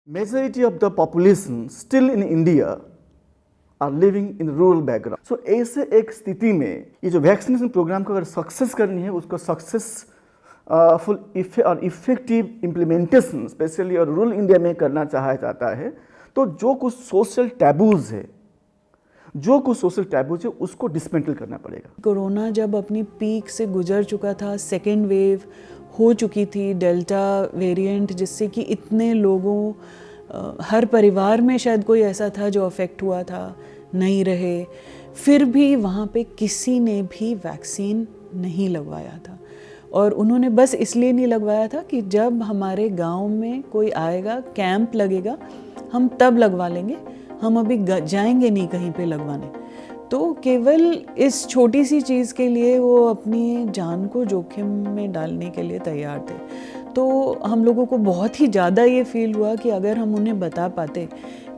Majority of the population still in India are living in rural background. So ऐसे एक स्थिति में ये जो वैक्सीनेशन प्रोग्राम को अगर सक्सेस करनी है, उसको सक्सेसफुल और इफेक्टिव इम्प्लीमेंटेशन स्पेशली और रूरल इंडिया में करना चाहा जाता है, तो जो कुछ सोशल टैबूज है उसको डिसमेंटल करना पड़ेगा। कोरोना जब अपनी पीक से गुजर चुका था, सेकेंड वेव हो चुकी थी, डेल्टा वेरिएंट, जिससे कि इतने लोगों हर परिवार में शायद कोई ऐसा था जो अफेक्ट हुआ था, नहीं रहे, फिर भी वहाँ पे किसी ने भी वैक्सीन नहीं लगवाया था। और उन्होंने बस इसलिए नहीं लगवाया था कि जब हमारे गांव में कोई आएगा, कैंप लगेगा, हम तब लगवा लेंगे, हम अभी जाएंगे नहीं कहीं पे लगवाने। तो केवल इस छोटी सी चीज़ के लिए वो अपनी जान को जोखिम में डालने के लिए तैयार थे। तो हम लोगों को बहुत ही ज़्यादा ये फील हुआ कि अगर हम उन्हें बता पाते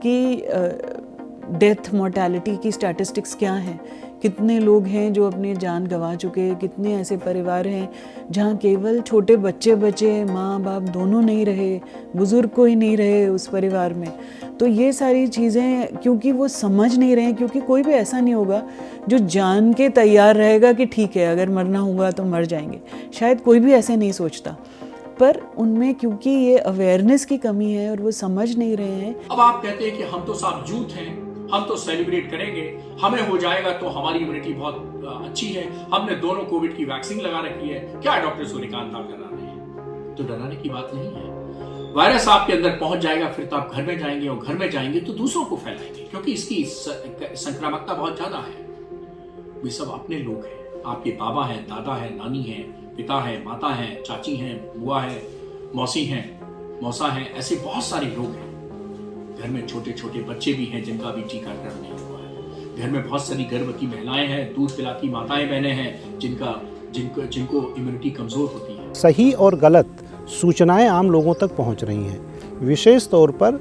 कि डेथ मोर्टेलिटी की स्टैटिस्टिक्स क्या हैं, कितने लोग हैं जो अपनी जान गंवा चुके, कितने ऐसे परिवार हैं जहाँ केवल छोटे बच्चे बचे, माँ बाप दोनों नहीं रहे, बुज़ुर्ग कोई नहीं रहे उस परिवार में। तो ये सारी चीज़ें क्योंकि वो समझ नहीं रहे हैं, क्योंकि कोई भी ऐसा नहीं होगा जो जान के तैयार रहेगा कि ठीक है अगर मरना होगा तो मर जाएंगे, शायद कोई भी ऐसे नहीं सोचता। पर उनमें क्योंकि ये अवेयरनेस की कमी है और वो समझ नहीं रहे हैं। अब आप कहते हैं कि हम तो साहब यूथ हैं, हम तो सेलिब्रेट करेंगे, हमें हो जाएगा तो हमारी इम्यूनिटी बहुत अच्छी है, हमने दोनों कोविड की वैक्सीन लगा रखी है, क्या डॉक्टर सूर्यकांत आप डरा रहे हैं? तो डराने की बात नहीं है। वायरस आपके अंदर पहुंच जाएगा, फिर तो आप घर में जाएंगे, और घर में जाएंगे तो दूसरों को फैलाएंगे, क्योंकि इसकी संक्रामकता बहुत ज्यादा है। वे सब अपने लोग हैं, आपके बाबा हैं, दादा हैं, नानी हैं, पिता है, माता है, चाची हैं, बुआ है, मौसी हैं, मौसा हैं, ऐसे बहुत सारे लोग हैं। घर में छोटे छोटे बच्चे भी हैं जिनका अभी टीकाकरण नहीं हुआ है। घर में बहुत सारी गर्भवती महिलाएं हैं, दूध पिलाती माताएं बहनें हैं जिनको इम्यूनिटी कमजोर होती है। सही और गलत सूचनाएं आम लोगों तक पहुंच रही हैं। विशेष तौर पर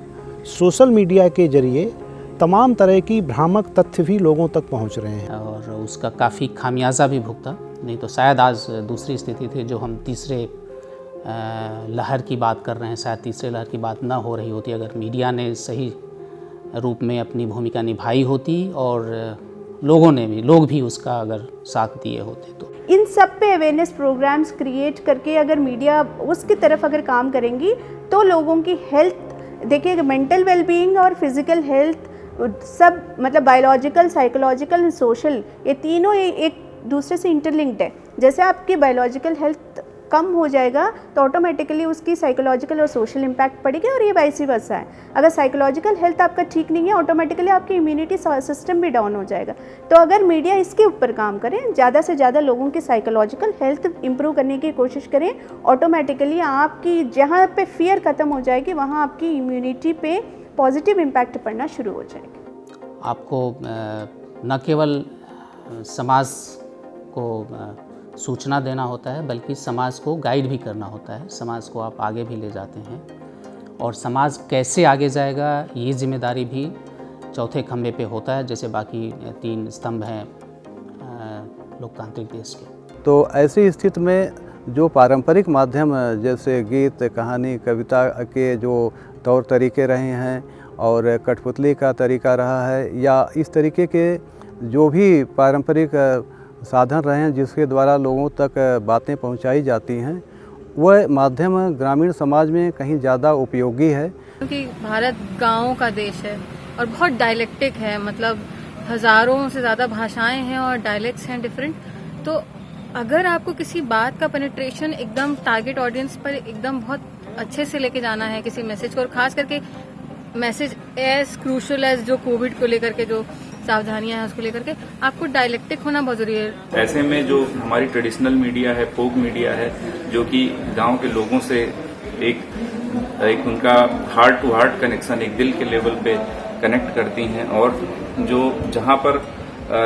सोशल मीडिया के जरिए तमाम तरह की भ्रामक तथ्य भी लोगों तक पहुंच रहे हैं और उसका काफ़ी खामियाजा भी भुगता। नहीं तो शायद आज दूसरी स्थिति थी, जो हम तीसरे लहर की बात कर रहे हैं, शायद तीसरे लहर की बात ना हो रही होती अगर मीडिया ने सही रूप में अपनी भूमिका निभाई होती और लोग भी उसका अगर साथ दिए होते। तो इन सब पे अवेयरनेस प्रोग्राम्स क्रिएट करके अगर मीडिया उसकी तरफ अगर काम करेंगी तो लोगों की हेल्थ, देखिए मेंटल वेलबीइंग और फिजिकल हेल्थ सब, मतलब बायोलॉजिकल, साइकोलॉजिकल, सोशल, ये तीनों एक दूसरे से इंटरलिंक्ड है। जैसे आपकी बायोलॉजिकल हेल्थ कम हो जाएगा तो ऑटोमेटिकली उसकी साइकोलॉजिकल और सोशल इम्पैक्ट पड़ेगी, और ये वाइस वर्सा है। अगर साइकोलॉजिकल हेल्थ आपका ठीक नहीं है, ऑटोमेटिकली आपकी इम्यूनिटी सिस्टम भी डाउन हो जाएगा। तो अगर मीडिया इसके ऊपर काम करें, ज़्यादा से ज़्यादा लोगों की साइकोलॉजिकल हेल्थ इंप्रूव करने की कोशिश करें, ऑटोमेटिकली आपकी जहाँ पे फियर ख़त्म हो जाएगी वहाँ आपकी इम्यूनिटी पे पॉजिटिव इम्पैक्ट पड़ना शुरू हो जाएगा। आपको न केवल समाज को सूचना देना होता है, बल्कि समाज को गाइड भी करना होता है। समाज को आप आगे भी ले जाते हैं, और समाज कैसे आगे जाएगा ये जिम्मेदारी भी चौथे खंभे पे होता है, जैसे बाकी 3 स्तंभ हैं लोकतांत्रिक देश के। तो ऐसी स्थिति में जो पारंपरिक माध्यम जैसे गीत, कहानी, कविता के जो तौर तरीके रहे हैं और कठपुतली का तरीका रहा है, या इस तरीके के जो भी पारंपरिक साधन रहे हैं जिसके द्वारा लोगों तक बातें पहुंचाई जाती हैं, वह माध्यम ग्रामीण समाज में कहीं ज़्यादा उपयोगी है। क्योंकि भारत गाँवों का देश है और बहुत डायलेक्टिक है, मतलब हज़ारों से ज़्यादा भाषाएं हैं और डायलेक्ट्स हैं डिफरेंट। तो अगर आपको किसी बात का पेनिट्रेशन एकदम टारगेट ऑडियंस पर एकदम बहुत अच्छे से लेके जाना है किसी मैसेज को, और खास करके मैसेज एज क्रूशल एज जो कोविड को लेकर के जो सावधानियां हैं उसको लेकर के, आपको डायलेक्टिक होना बहुत जरूरी है। ऐसे में जो हमारी ट्रेडिशनल मीडिया है, फोक मीडिया है, जो कि गांव के लोगों से एक उनका हार्ट टू हार्ट कनेक्शन, एक दिल के लेवल पे कनेक्ट करती हैं, और जो जहां पर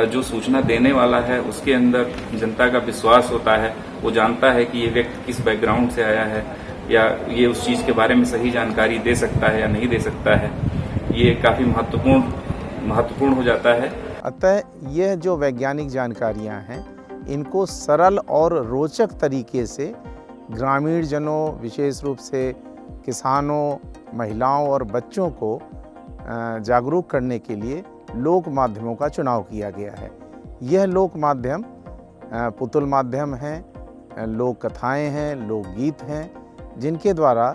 जो सूचना देने वाला है उसके अंदर जनता का विश्वास होता है, वो जानता है कि ये व्यक्ति किस बैकग्राउंड से आया है, या ये उस चीज के बारे में सही जानकारी दे सकता है या नहीं दे सकता है, ये काफी महत्वपूर्ण हो जाता है। अतः यह जो वैज्ञानिक जानकारियां हैं, इनको सरल और रोचक तरीके से ग्रामीण जनों, विशेष रूप से किसानों, महिलाओं और बच्चों को जागरूक करने के लिए लोक माध्यमों का चुनाव किया गया है। यह लोक माध्यम पुतुल माध्यम हैं, लोक कथाएँ हैं, लोकगीत हैं, जिनके द्वारा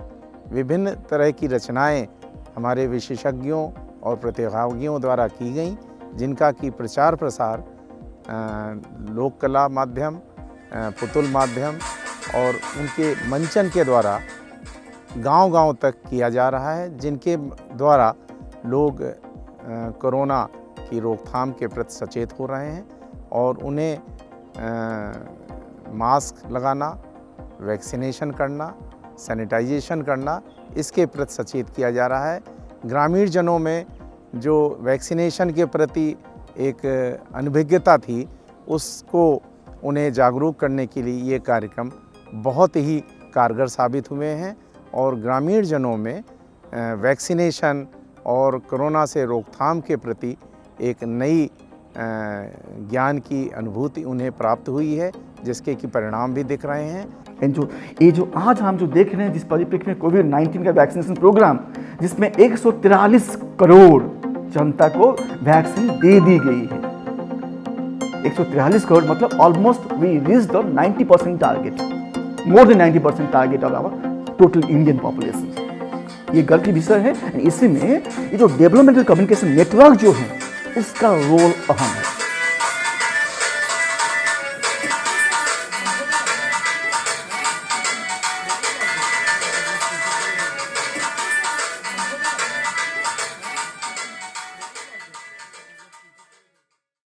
विभिन्न तरह की रचनाएं हमारे विशेषज्ञों और प्रतिभागियों द्वारा की गई, जिनका कि प्रचार प्रसार लोक कला माध्यम, पुतुल माध्यम और उनके मंचन के द्वारा गांव-गांव तक किया जा रहा है, जिनके द्वारा लोग कोरोना की रोकथाम के प्रति सचेत हो रहे हैं और उन्हें मास्क लगाना, वैक्सीनेशन करना, सैनिटाइजेशन करना, इसके प्रति सचेत किया जा रहा है। ग्रामीण जनों में जो वैक्सीनेशन के प्रति एक अनभिज्ञता थी, उसको उन्हें जागरूक करने के लिए ये कार्यक्रम बहुत ही कारगर साबित हुए हैं और ग्रामीण जनों में वैक्सीनेशन और कोरोना से रोकथाम के प्रति एक नई ज्ञान की अनुभूति उन्हें प्राप्त हुई है, जिसके कि परिणाम भी दिख रहे हैं। ये जो आज हम जो देख रहे हैं जिस परिप्रेक्ष्य में कोविड-19 का वैक्सीनेशन प्रोग्राम, जिसमें 143 करोड़ जनता को वैक्सीन दे दी गई है। 143 करोड़ मतलब almost we reach the 90% target, more than 90% target of our total Indian population. ये गर्व की विषय है। इसी में ये जो डेवलपमेंटल कम्युनिकेशन नेटवर्क जो है, इसका रोल अहम है।